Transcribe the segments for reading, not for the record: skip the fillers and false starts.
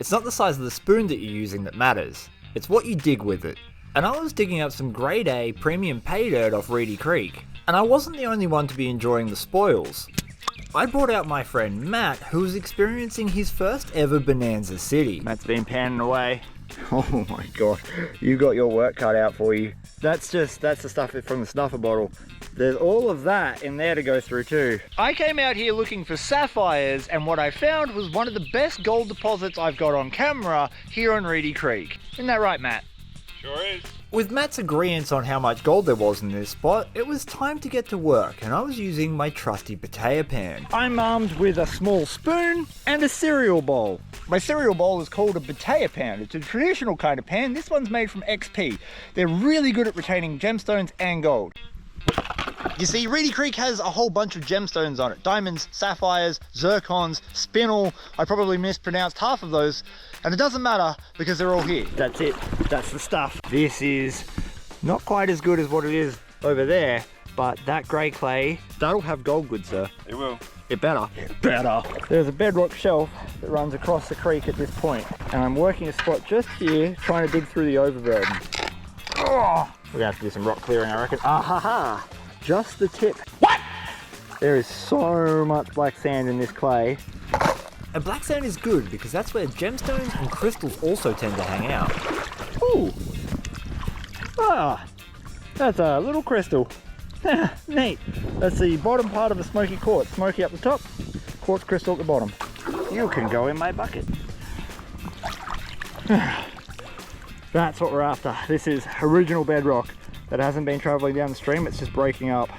It's not the size of the spoon that you're using that matters, it's what you dig with it. And I was digging up some grade A premium pay dirt off Reedy Creek, and I wasn't the only one to be enjoying the spoils. I brought out my friend Matt, who was experiencing his first ever Bonanza City. Matt's been panning away. Oh my god, you got your work cut out for you. That's the stuff from the snuffer bottle. There's all of that in there to go through too. I came out here looking for sapphires, and what I found was one of the best gold deposits I've got on camera here on Reedy Creek. Isn't that right, Matt? Sure is. With Matt's agreement on how much gold there was in this spot, it was time to get to work, and I was using my trusty potato pan. I'm armed with a small spoon and a cereal bowl. My cereal bowl is called a potato pan. It's a traditional kind of pan. This one's made from XP. They're really good at retaining gemstones and gold. You see, Reedy Creek has a whole bunch of gemstones on it. Diamonds, sapphires, zircons, spinel. I probably mispronounced half of those. And it doesn't matter because they're all here. That's it. That's the stuff. This is not quite as good as what it is over there, but that grey clay, that'll have gold, good sir. It will. It better. It better. There's a bedrock shelf that runs across the creek at this point, and I'm working a spot just here, trying to dig through the overburden. Oh, we're gonna have to do some rock clearing, I reckon. Ah ha ha! Just the tip. What? There is so much black sand in this clay. And black sand is good because that's where gemstones and crystals also tend to hang out. Ooh! Ah, that's a little crystal. Neat. That's the bottom part of a smoky quartz. Smoky up the top, quartz crystal at the bottom. You can go in my bucket. That's what we're after. This is original bedrock that hasn't been traveling down the stream, it's just breaking up.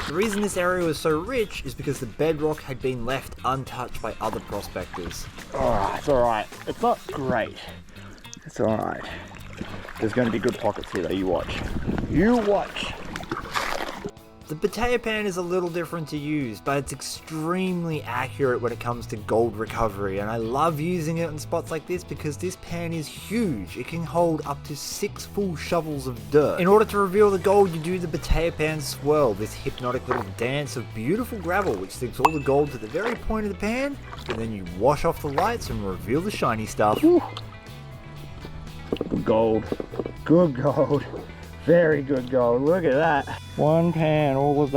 The reason this area was so rich is because the bedrock had been left untouched by other prospectors. Oh, it's alright. It's not great. It's alright. There's going to be good pockets here though, you watch. You watch! The potato pan is a little different to use, but it's extremely accurate when it comes to gold recovery, and I love using it in spots like this because this pan is huge. It can hold up to 6 full shovels of dirt. In order to reveal the gold, you do the potato pan swirl, this hypnotic little dance of beautiful gravel which sinks all the gold to the very point of the pan, and then you wash off the lights and reveal the shiny stuff. Whew. Good gold. Good gold. Very good gold. Look at that. One pan, all of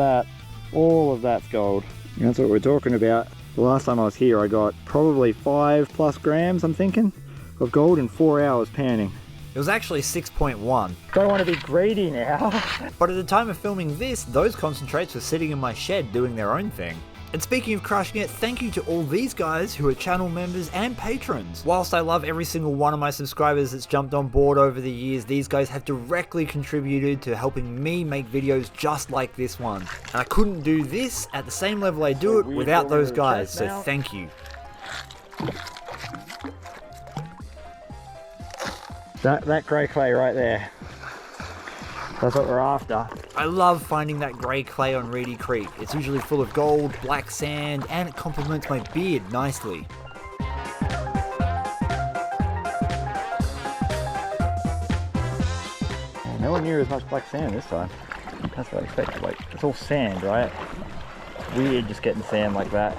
that's gold. And that's what we're talking about. The last time I was here, I got probably 5+ grams, I'm thinking, of gold in 4 hours panning. It was actually 6.1. Don't want to be greedy now. But at the time of filming this, those concentrates were sitting in my shed doing their own thing. And speaking of crushing it, thank you to all these guys who are channel members and patrons. Whilst I love every single one of my subscribers that's jumped on board over the years, these guys have directly contributed to helping me make videos just like this one. And I couldn't do this at the same level I do it without those guys, so thank you. That grey clay right there. That's what we're after. I love finding that grey clay on Reedy Creek. It's usually full of gold, black sand, and it complements my beard nicely. Nowhere near as much black sand this time. That's what I expected. Like, it's all sand, right? Weird just getting sand like that.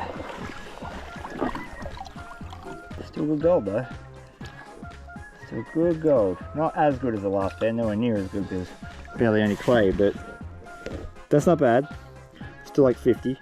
Still good gold though. Still good gold. Not as good as the last pan, nowhere near as good because barely any clay, but that's not bad. Still like 50.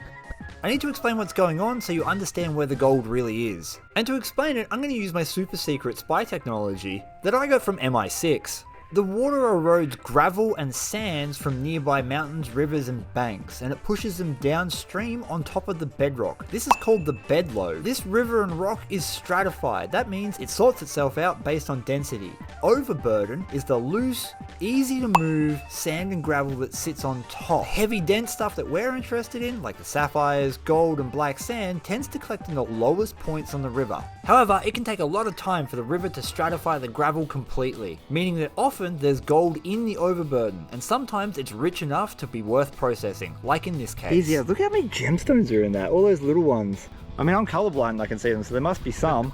I need to explain what's going on so you understand where the gold really is. And to explain it, I'm going to use my super secret spy technology that I got from MI6. The water erodes gravel and sands from nearby mountains, rivers and banks, and it pushes them downstream on top of the bedrock. This is called the bedload. This river and rock is stratified. That means it sorts itself out based on density. Overburden is the loose, easy to move sand and gravel that sits on top. The heavy dense stuff that we're interested in, like the sapphires, gold and black sand, tends to collect in the lowest points on the river. However, it can take a lot of time for the river to stratify the gravel completely, meaning that often there's gold in the overburden, and sometimes it's rich enough to be worth processing, like in this case. Easier. Look how many gemstones are in that, all those little ones. I mean, I'm colorblind and I can see them, so there must be some.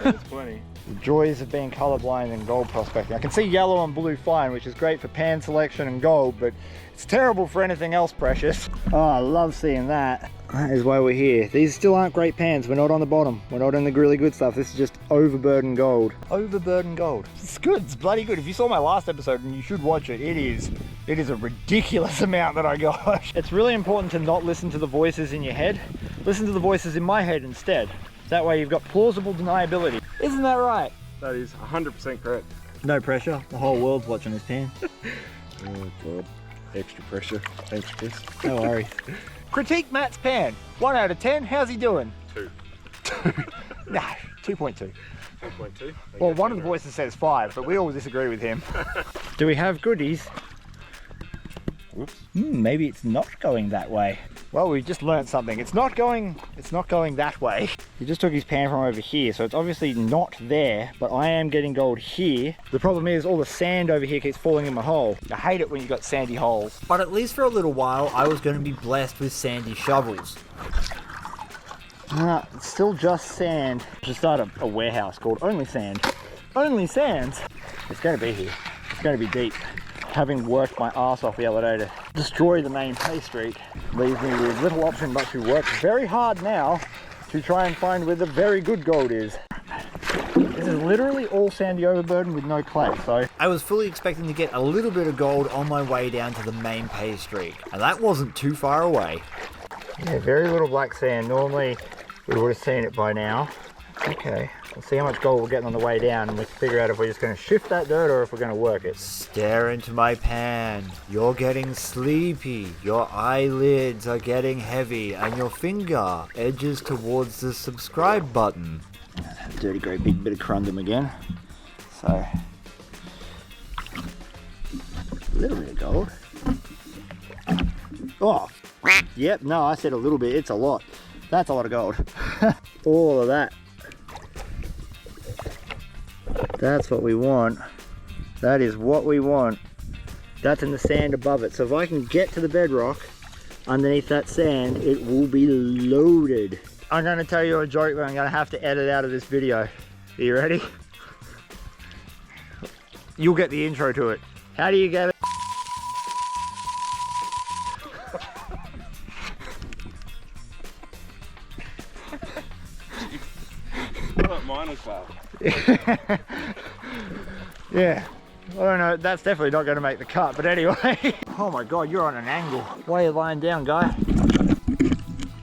There's plenty. The joys of being colorblind and gold prospecting. I can see yellow and blue fine, which is great for pan selection and gold, but it's terrible for anything else precious. Oh, I love seeing that. That is why we're here. These still aren't great pans. We're not on the bottom. We're not in the really good stuff. This is just overburden gold. Overburden gold. It's good. It's bloody good. If you saw my last episode, and you should watch it, it is a ridiculous amount that I got. It's really important to not listen to the voices in your head. Listen to the voices in my head instead. That way you've got plausible deniability. Isn't that right? That is 100% correct. No pressure. The whole world's watching this pan. Oh God, extra pressure. Thanks, Chris. No worries. Critique Matt's pan. 1 out of 10. How's he doing? 2. Nah, 2.2. 2.2. Well, one of the voices says 5, but we all disagree with him. Do we have goodies? Whoops. Maybe it's not going that way. Well, we just learned something. It's not going that way. He just took his pan from over here, so it's obviously not there, but I am getting gold here. The problem is all the sand over here keeps falling in my hole. I hate it when you've got sandy holes. But at least for a little while, I was going to be blessed with sandy shovels. It's still just sand. Just start a warehouse called Only Sand. Only Sands. It's going to be here. It's going to be deep. Having worked my arse off the other day to destroy the main pay streak leaves me with little option but to work very hard now to try and find where the very good gold is. This is literally all sandy overburden with no clay, so... I was fully expecting to get a little bit of gold on my way down to the main pay streak, and that wasn't too far away. Yeah, very little black sand. Normally we would have seen it by now. Okay, we'll see how much gold we're getting on the way down and we can figure out if we're just going to shift that dirt or if we're going to work it. Stare into my pan. You're getting sleepy. Your eyelids are getting heavy and your finger edges towards the subscribe button. Dirty great big bit of crundum again. So, a little bit of gold. Oh, yep, no, I said a little bit. It's a lot. That's a lot of gold. All of that. That's what we want. That is what we want. That's in the sand above it. So if I can get to the bedrock underneath that sand, it will be loaded. I'm going to tell you a joke that I'm going to have to edit out of this video. Are you ready? You'll get the intro to it. How do you get it? I thought mine was bad. Yeah, I don't know, that's definitely not going to make the cut, but anyway. Oh my God, you're on an angle. Why are you lying down, guy?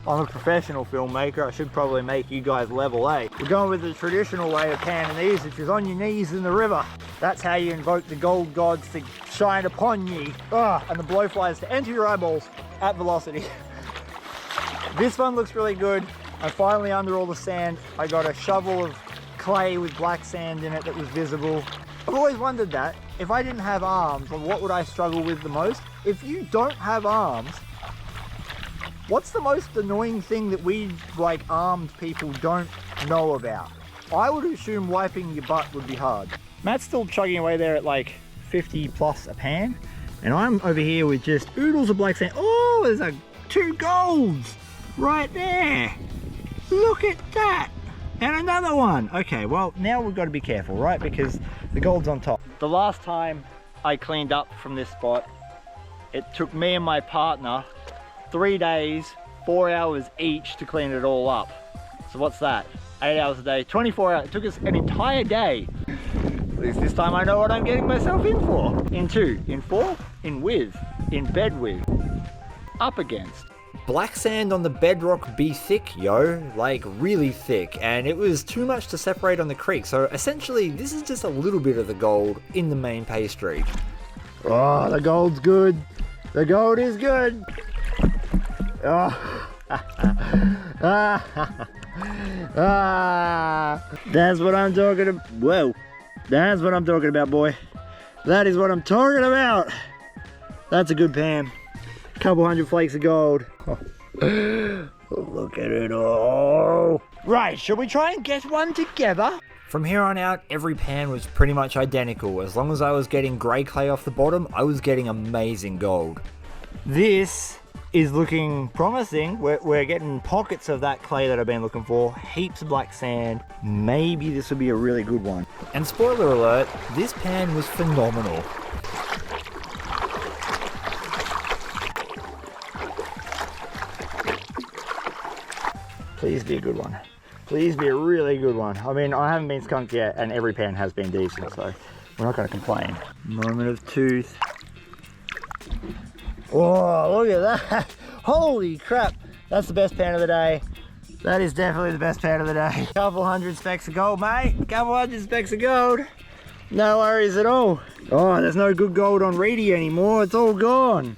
I'm a professional filmmaker, I should probably make you guys level, eh? We're going with the traditional way of panning these, which is on your knees in the river. That's how you invoke the gold gods to shine upon ye. And the blowflies to enter your eyeballs at velocity. This one looks really good. I'm finally under all the sand. I got a shovel of clay with black sand in it that was visible. I've always wondered that. If I didn't have arms, what would I struggle with the most? If you don't have arms, what's the most annoying thing that we, like, armed people don't know about? I would assume wiping your butt would be hard. Matt's still chugging away there at like 50 plus a pan, and I'm over here with just oodles of black sand. Oh, there's 2 golds right there. Look at that. And another one. Okay, well, now we've got to be careful, right? Because the gold's on top. The last time I cleaned up from this spot, it took me and my partner 3 days, 4 hours each to clean it all up. So what's that? 8 hours a day, 24 hours. It took us an entire day. At least this time I know what I'm getting myself in for. In 2, in 4, in with, in bed with, up against. Black sand on the bedrock be thick, yo, like really thick, and it was too much to separate on the creek, so essentially this is just a little bit of the gold in the main pay streak. Oh, the gold's good. The gold is good. Oh. That's what I'm talking about. Whoa, that's what I'm talking about, boy. That is what I'm talking about. That's a good pan. Couple hundred flakes of gold. Oh. Look at it all. Right, should we try and get one together? From here on out, every pan was pretty much identical. As long as I was getting grey clay off the bottom, I was getting amazing gold. This is looking promising. We're getting pockets of that clay that I've been looking for, heaps of black sand. Maybe this will be a really good one. And spoiler alert, this pan was phenomenal. Please be a good one. Please be a really good one. I mean, I haven't been skunked yet, and every pan has been decent, so we're not going to complain. Moment of truth. Oh, look at that. Holy crap. That's the best pan of the day. That is definitely the best pan of the day. Couple hundred specks of gold, mate. Couple hundred specks of gold. No worries at all. Oh, there's no good gold on Reedy anymore. It's all gone.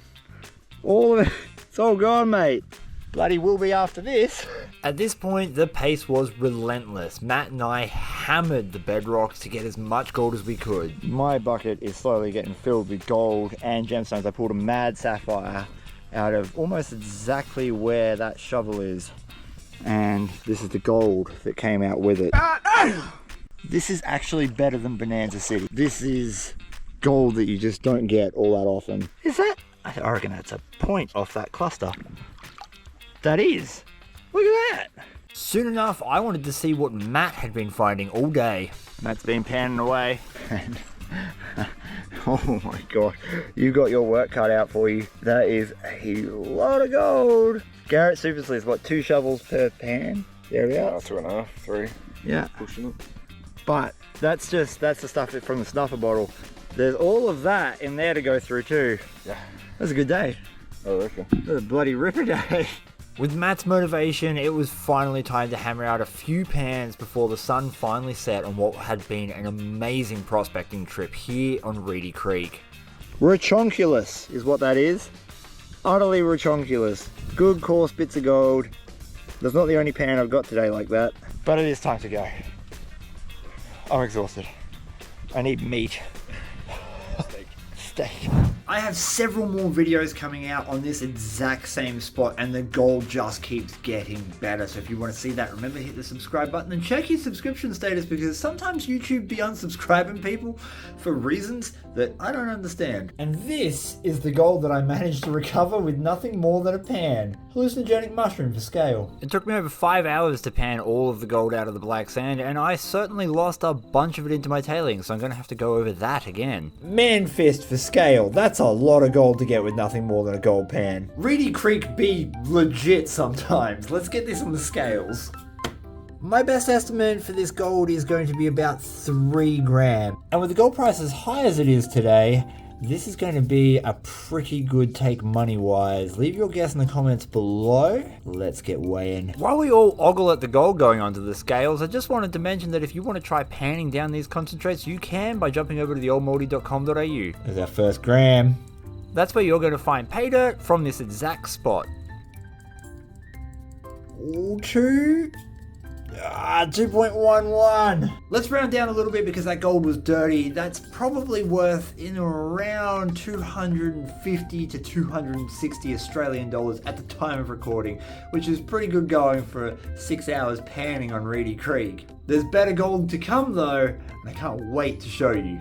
All of it. It's all gone, mate. Bloody will be after this. At this point, the pace was relentless. Matt and I hammered the bedrocks to get as much gold as we could. My bucket is slowly getting filled with gold and gemstones. I pulled a mad sapphire out of almost exactly where that shovel is. And this is the gold that came out with it. This is actually better than Bonanza City. This is gold that you just don't get all that often. Is that? I reckon that's a point off that cluster. That is. Look at that. Soon enough, I wanted to see what Matt had been finding all day. Matt's been panning away. And oh my god, you got your work cut out for you. That is a lot of gold. Garrett Super Sluice, what, 2 shovels per pan? There we are. 2.5, 3. Yeah. Pushing it. But that's the stuff from the snuffer bottle. There's all of that in there to go through too. Yeah. That's a good day. I reckon. That's a bloody ripper day. With Matt's motivation, it was finally time to hammer out a few pans before the sun finally set on what had been an amazing prospecting trip here on Reedy Creek. Rechonculous is what that is. Utterly rechonculous. Good coarse bits of gold. That's not the only pan I've got today like that. But it is time to go. I'm exhausted. I need meat. Steak. I have several more videos coming out on this exact same spot, and the gold just keeps getting better. So if you want to see that, remember, hit the subscribe button and check your subscription status, because sometimes YouTube be unsubscribing people for reasons that I don't understand. And this is the gold that I managed to recover with nothing more than a pan. Hallucinogenic mushroom for scale. It took me over 5 hours to pan all of the gold out of the black sand, and I certainly lost a bunch of it into my tailings, so I'm going to have to go over that again. Man fist for scale. That's a lot of gold to get with nothing more than a gold pan. Reedy Creek be legit sometimes. Let's get this on the scales. My best estimate for this gold is going to be about 3 grams. And with the gold price as high as it is today, this is going to be a pretty good take money-wise. Leave your guess in the comments below. Let's get weighing. While we all ogle at the gold going onto the scales, I just wanted to mention that if you want to try panning down these concentrates, you can by jumping over to theoldmoldy.com.au. There's our first gram. That's where you're going to find pay dirt from this exact spot. 2.11. Let's round down a little bit because that gold was dirty. That's probably worth in around 250 to 260 Australian dollars at the time of recording, which is pretty good going for 6 hours panning on Reedy Creek. There's better gold to come though, and I can't wait to show you.